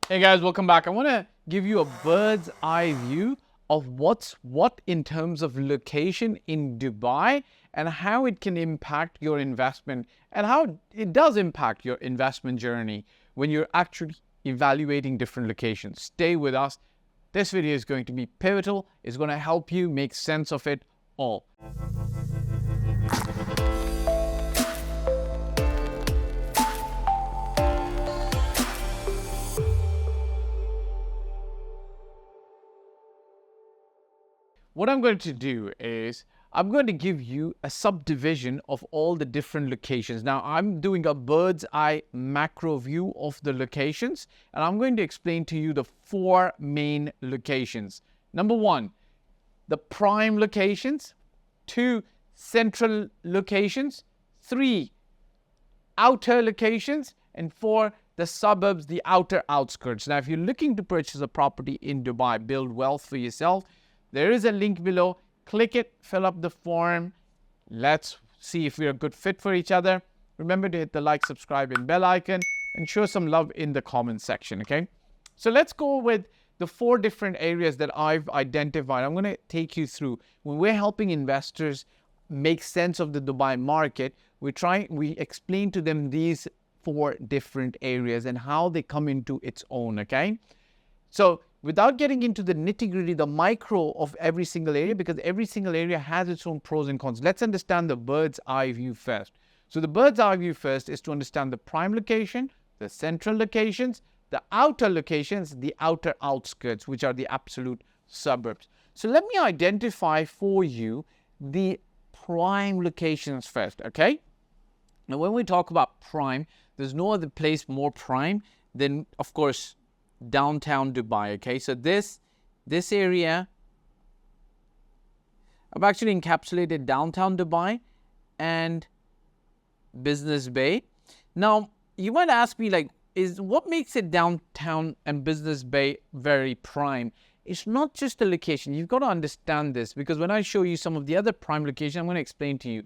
Hey guys, welcome back. I want to give you a bird's eye view of what's what in terms of location in Dubai and how it can impact your investment and how it does impact your investment journey when you're actually evaluating different locations. Stay with us. This video is going to be pivotal. It's going to help you make sense of it all. What I'm going to do is I'm going to give you a subdivision of all the different locations. Now, I'm doing a bird's eye macro view of the locations, and I'm going to explain to you the four main locations. Number one, the prime locations. Two, central locations. Three, outer locations. And four, the suburbs, the outer outskirts. Now, if you're looking to purchase a property in Dubai, build wealth for yourself, there is a link below. Click it, fill up the form. Let's see if we're a good fit for each other. Remember to hit the like, subscribe, and bell icon and show some love in the comment section, okay? So let's go with the four different areas that I've identified. I'm going to take you through. When we're helping investors make sense of the Dubai market, we explain to them these four different areas and how they come into its own, okay? So without getting into the nitty-gritty, the micro of every single area, because every single area has its own pros and cons, let's understand the bird's eye view first. So the bird's eye view first is to understand the prime location, the central locations, the outer locations, the outer outskirts, which are the absolute suburbs. So let me identify for you the prime locations first, okay? Now, when we talk about prime, there's no other place more prime than, of course, downtown Dubai. Okay, so this area, I've actually encapsulated downtown Dubai and Business Bay. Now, you might ask me, like, what makes it downtown and Business Bay very prime? It's not just the location. You've got to understand this, because when I show you some of the other prime locations, I'm going to explain to you.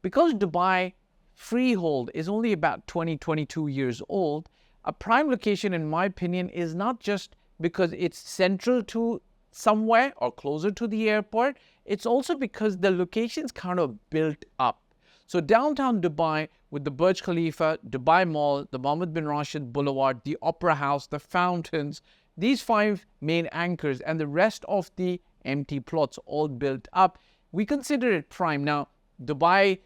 Because Dubai freehold is only about 22 years old, a prime location, in my opinion, is not just because it's central to somewhere or closer to the airport. It's also because the location's kind of built up. So downtown Dubai with the Burj Khalifa, Dubai Mall, the Mohammed bin Rashid Boulevard, the Opera House, the fountains, these five main anchors and the rest of the empty plots all built up, we consider it prime. Now, Dubai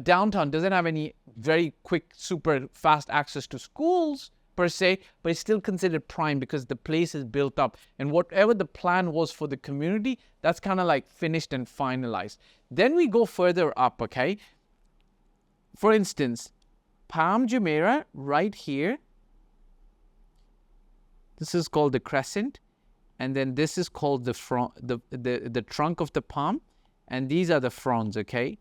downtown doesn't have any very quick, super fast access to schools per se, but it's still considered prime because the place is built up, and whatever the plan was for the community, that's kind of like finished and finalized. Then we go further up, okay? For instance, Palm Jumeirah right here, this is called the crescent, and then this is called the frond, the trunk of the palm, and these are the fronds, okay?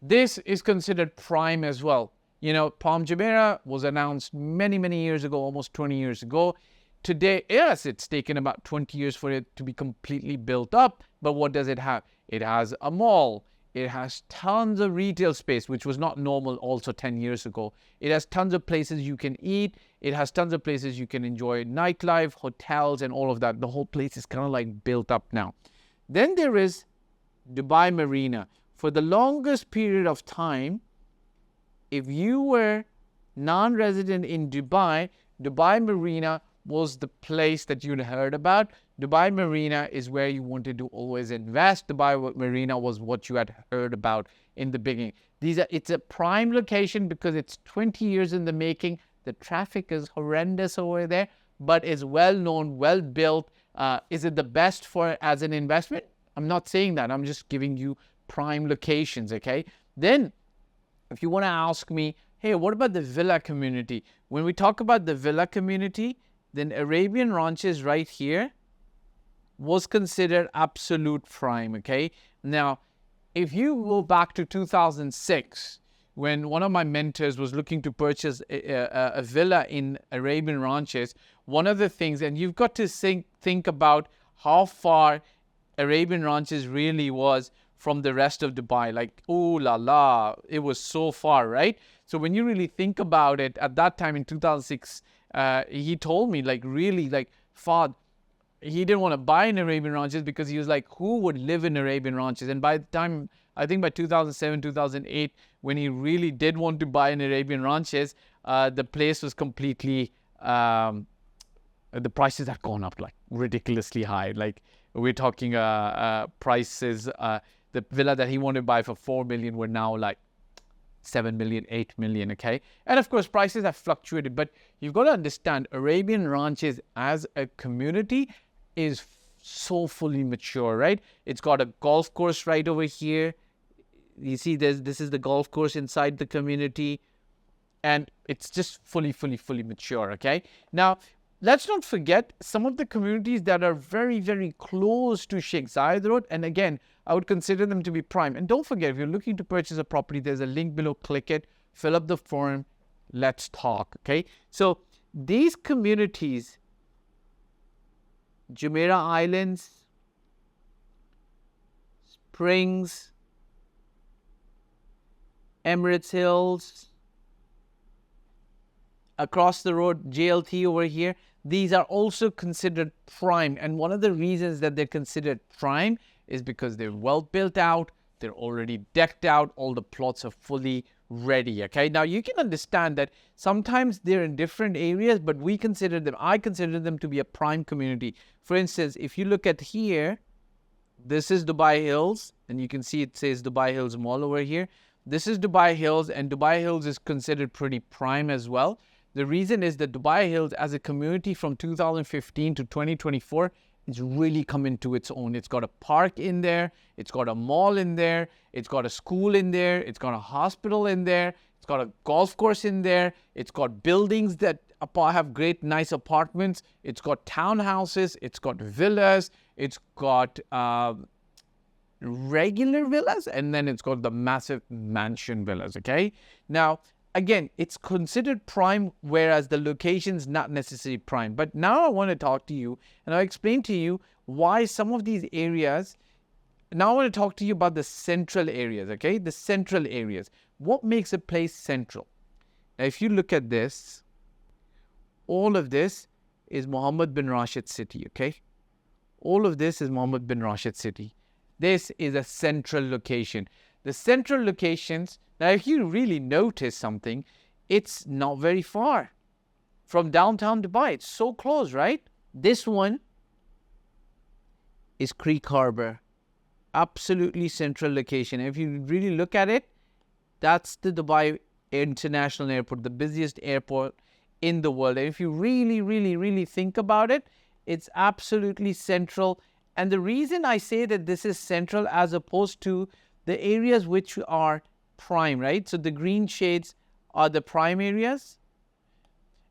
This is considered prime as well. You know, Palm Jumeirah was announced many, many years ago, almost 20 years ago. Today, yes, it's taken about 20 years for it to be completely built up. But what does it have? It has a mall. It has tons of retail space, which was not normal also 10 years ago. It has tons of places you can eat. It has tons of places you can enjoy nightlife, hotels, and all of that. The whole place is kind of like built up now. Then there is Dubai Marina. For the longest period of time, if you were non-resident in Dubai, Dubai Marina was the place that you'd heard about. Dubai Marina is where you wanted to always invest. Dubai Marina was what you had heard about in the beginning. It's a prime location because it's 20 years in the making. The traffic is horrendous over there, but it's well known, well built. Is it the best for as an investment? I'm not saying that. I'm just giving you prime locations, okay? Then, if you want to ask me, hey, what about the villa community? When we talk about the villa community, then Arabian Ranches right here was considered absolute prime, okay? Now, if you go back to 2006, when one of my mentors was looking to purchase a villa in Arabian Ranches, one of the things, and you've got to think about how far Arabian Ranches really was from the rest of Dubai. Like, oh la la, it was so far, right? So when you really think about it, at that time in 2006, he told me, like, really, like, Fahd, he didn't want to buy in Arabian ranches because he was like, who would live in Arabian ranches? And by the time, I think by 2007, 2008, when he really did want to buy in Arabian ranches, the place was completely, the prices had gone up like ridiculously high. Like, we're talking prices, the villa that he wanted to buy for 4 million were now like 7 million, 8 million, okay? And of course, prices have fluctuated, but you've got to understand Arabian ranches as a community is so fully mature, right? It's got a golf course right over here. You see, this is the golf course inside the community, and it's just fully mature, okay? Now, let's not forget some of the communities that are very, very close to Sheikh Zayed Road, and again, I would consider them to be prime. And don't forget, if you're looking to purchase a property, there's a link below. Click it, fill up the form, let's talk, okay? So these communities, Jumeirah Islands, Springs, Emirates Hills, across the road, JLT over here, these are also considered prime. And one of the reasons that they're considered prime is because they're well built out, they're already decked out, all the plots are fully ready, okay? Now, you can understand that sometimes they're in different areas, but I consider them to be a prime community. For instance, if you look at here, this is Dubai Hills, and you can see it says Dubai Hills Mall over here. This is Dubai Hills, and Dubai Hills is considered pretty prime as well. The reason is that Dubai Hills as a community from 2015 to 2024, it's really come into its own. It's got a park in there, it's got a mall in there, it's got a school in there, it's got a hospital in there, it's got a golf course in there, it's got buildings that have great nice apartments, it's got townhouses, it's got villas, it's got regular villas, and then it's got the massive mansion villas, okay? Now, again, it's considered prime, whereas the location's not necessarily prime. But now I want to talk to you, and I'll explain to you why some of these areas. Now I want to talk to you about the central areas, okay? The central areas. What makes a place central? Now, if you look at this, all of this is Mohammed bin Rashid City, okay? All of this is Mohammed bin Rashid City. This is a central location. The central locations, now if you really notice something, it's not very far from downtown Dubai. It's so close, right? This one is Creek Harbor. Absolutely central location. If you really look at it, that's the Dubai International Airport, the busiest airport in the world. And if you really think about it, it's absolutely central. And the reason I say that this is central as opposed to the areas which are prime, right? So the green shades are the prime areas.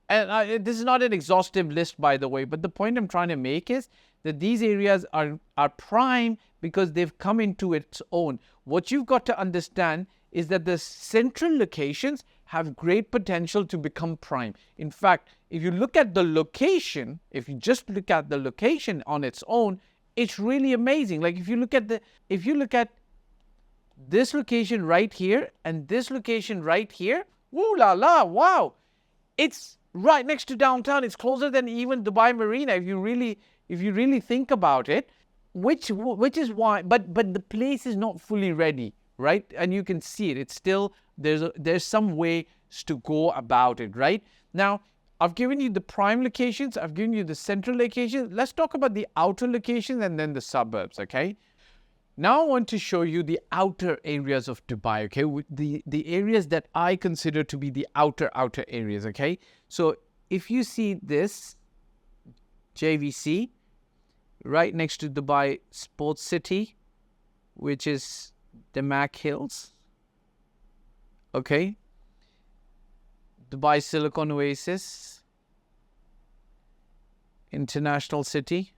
And this is not an exhaustive list, by the way, but the point I'm trying to make is that these areas are prime because they've come into its own. What you've got to understand is that the central locations have great potential to become prime. In fact, if you look at the location, if you just look at the location on its own, it's really amazing. Like if you look at this location right here and this location right here, woo la la, wow. It's right next to downtown. It's closer than even Dubai Marina if you really think about it, which is why, but the place is not fully ready, right? And you can see it. It's still, there's some ways to go about it, right? Now, I've given you the prime locations. I've given you the central locations. Let's talk about the outer locations and then the suburbs, okay? Now I want to show you the outer areas of Dubai, okay? The areas that I consider to be the outer areas, okay? So if you see this JVC right next to Dubai Sports City, which is the Mac Hills, okay? Dubai Silicon Oasis, International City.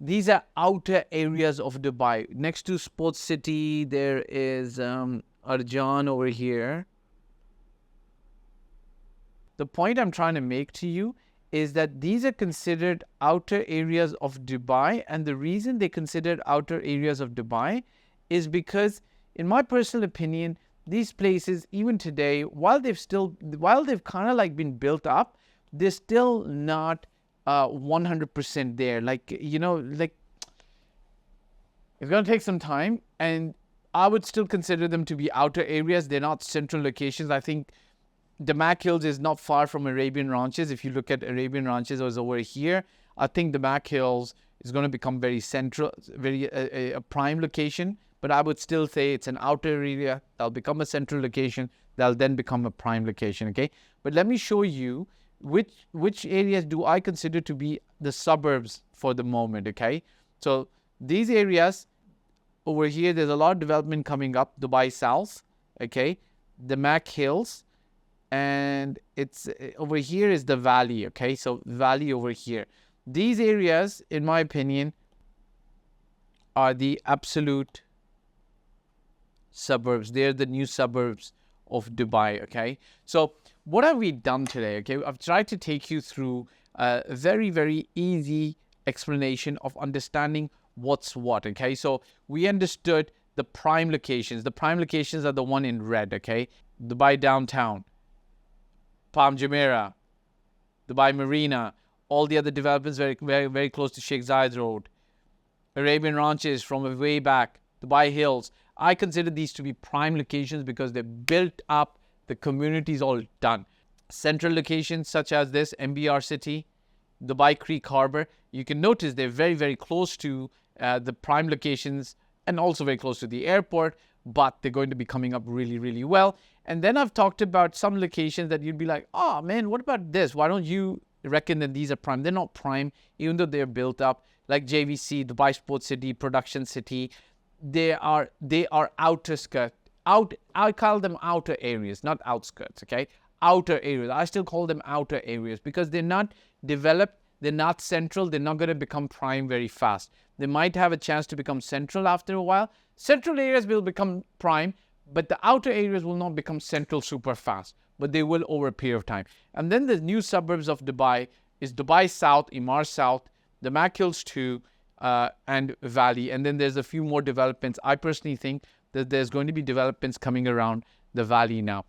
These are outer areas of Dubai. Next to Sports City, there is Arjan over here. The point I'm trying to make to you is that these are considered outer areas of Dubai. And the reason they considered outer areas of Dubai is because, in my personal opinion, these places, even today, while they've kind of like been built up, they're still not 100% there. Like, like it's going to take some time, and I would still consider them to be outer areas. They're not central locations. I think Damac Hills is not far from Arabian Ranches. If you look at Arabian Ranches, it was over here. I think Damac Hills is going to become very central, very a prime location. But I would still say it's an outer area. That'll become a central location. That'll then become a prime location. Okay. But let me show you which areas do I consider to be the suburbs for the moment. Okay. So these areas over here, there's a lot of development coming up. Dubai South. Okay. Damac Hills. And it's over here is the valley. Okay, so valley over here. These areas, in my opinion, are the absolute suburbs. They're the new suburbs of Dubai. Okay, so what have we done today? Okay, I've tried to take you through a very, very easy explanation of understanding what's what. Okay, so we understood the prime locations. The prime locations are the one in red. Okay, Dubai Downtown, Palm Jumeirah, Dubai Marina, all the other developments very, very, very close to Sheikh Zayed Road, Arabian Ranches from way back, Dubai Hills. I consider these to be prime locations because they're built up, the community is all done. Central locations such as this, MBR City, Dubai Creek Harbor, you can notice they're very, very close to the prime locations and also very close to the airport, but they're going to be coming up really, really well. And then I've talked about some locations that you'd be like, oh man, what about this? Why don't you reckon that these are prime? They're not prime, even though they're built up, like JVC, Dubai Sports City, Production City. They are outer skirt. I call them outer areas, not outskirts, okay? Outer areas. I still call them outer areas because they're not developed, they're not central, they're not going to become prime very fast. They might have a chance to become central after a while. Central areas will become prime, but the outer areas will not become central super fast, but they will over a period of time. And then the new suburbs of Dubai is Dubai South, Emaar South, the Damac Hills 2, and Valley. And then there's a few more developments. I personally think that there's going to be developments coming around the Valley now.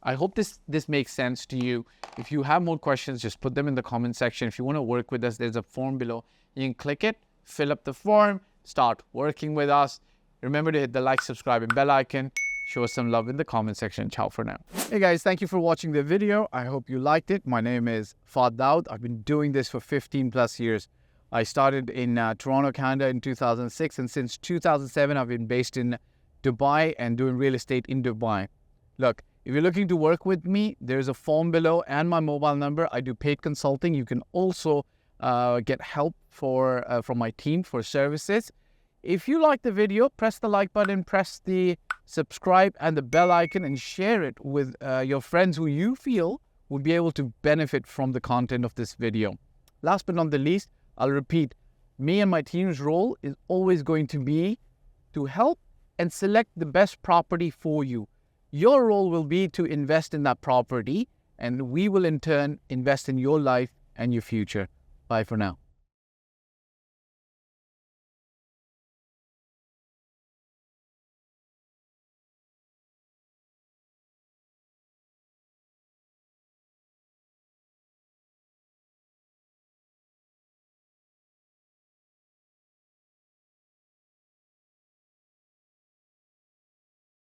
I hope this makes sense to you. If you have more questions, just put them in the comment section. If you want to work with us, there's a form below. You can click it, fill up the form, start working with us. Remember to hit the like, subscribe, and bell icon. Show us some love in the comment section. Ciao for now. Hey guys, thank you for watching the video. I hope you liked it. My name is Fahd Dawood. I've been doing this for 15 plus years. I started in Toronto, Canada in 2006, and since 2007, I've been based in Dubai and doing real estate in Dubai. Look, if you're looking to work with me, there's a form below and my mobile number. I do paid consulting. You can also get help from my team for services. If you like the video, press the like button, press the subscribe and the bell icon, and share it with your friends who you feel would be able to benefit from the content of this video. Last but not the least, I'll repeat, me and my team's role is always going to be to help and select the best property for you. Your role will be to invest in that property, and we will in turn invest in your life and your future. Bye for now.